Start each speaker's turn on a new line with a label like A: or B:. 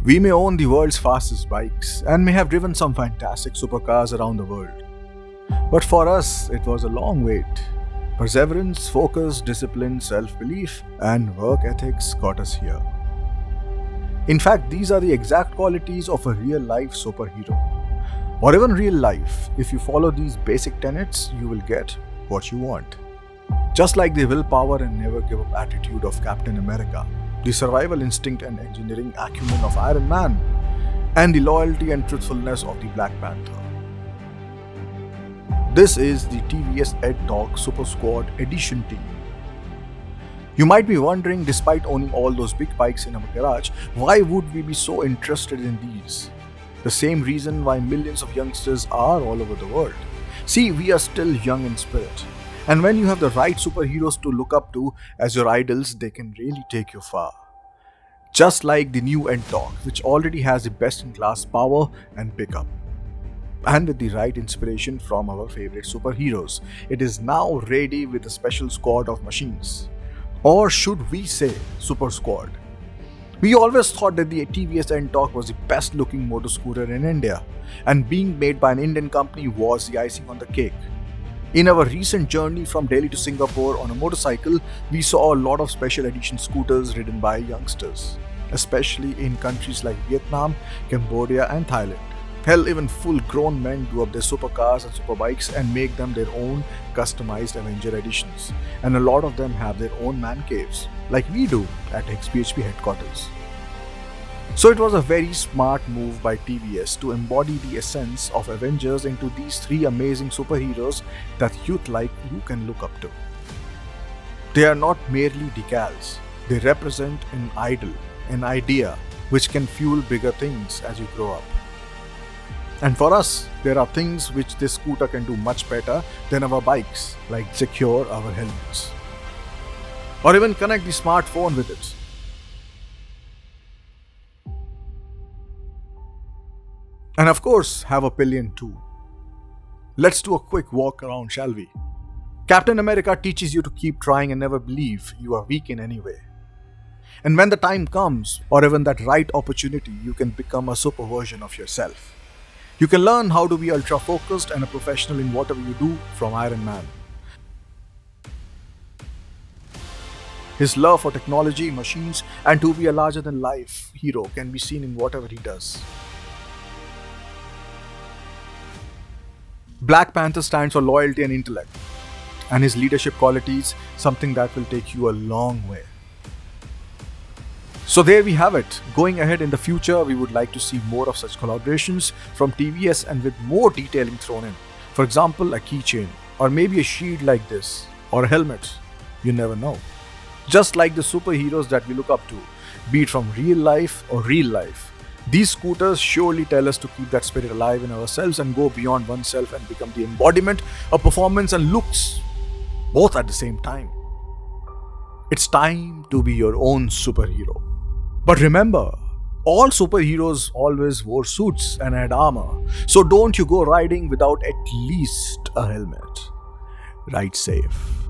A: We may own the world's fastest bikes and may have driven some fantastic supercars around the world. But for us, it was a long wait. Perseverance, focus, discipline, self belief, and work ethics got us here. In fact, these are the exact qualities of a real life superhero. Or even real life, if you follow these basic tenets, you will get what you want. Just like the willpower and never give up attitude of Captain America, the survival instinct and engineering acumen of Iron Man, and the loyalty and truthfulness of the Black Panther. This is the TVS EdTalk Super Squad Edition team. You might be wondering, despite owning all those big bikes in our garage, why would we be so interested in these? The same reason why millions of youngsters are all over the world. See, we are still young in spirit. And when you have the right superheroes to look up to as your idols, they can really take you far. Just like the new EdTalk, which already has the best-in-class power and pickup. And with the right inspiration from our favorite superheroes, it is now ready with a special squad of machines. Or should we say, Super Squad? We always thought that the TVS EdTalk was the best looking motor scooter in India, and being made by an Indian company was the icing on the cake. In our recent journey from Delhi to Singapore on a motorcycle, we saw a lot of special edition scooters ridden by youngsters, especially in countries like Vietnam, Cambodia, and Thailand. Hell, even full-grown men do up their supercars and superbikes and make them their own customized Avenger editions. And a lot of them have their own man caves, like we do at XPHP headquarters. So it was a very smart move by TVS to embody the essence of Avengers into these three amazing superheroes that youth like you can look up to. They are not merely decals, they represent an idol, an idea which can fuel bigger things as you grow up. And for us, there are things which this scooter can do much better than our bikes, like secure our helmets. Or even connect the smartphone with it. And of course, have a pillion too. Let's do a quick walk around, shall we? Captain America teaches you to keep trying and never believe you are weak in any way. And when the time comes, or even that right opportunity, you can become a super version of yourself. You can learn how to be ultra focused and a professional in whatever you do from Iron Man. His love for technology, machines, and to be a larger than life hero can be seen in whatever he does. Black Panther stands for loyalty and intellect, and his leadership qualities, something that will take you a long way. So there we have it. Going ahead in the future, we would like to see more of such collaborations from TVS and with more detailing thrown in. For example, a keychain, or maybe a shield like this, or a helmet. You never know. Just like the superheroes that we look up to, be it from real life or real life. These scooters surely tell us to keep that spirit alive in ourselves and go beyond oneself and become the embodiment of performance and looks, both at the same time. It's time to be your own superhero. But remember, all superheroes always wore suits and had armor, so don't you go riding without at least a helmet. Ride safe.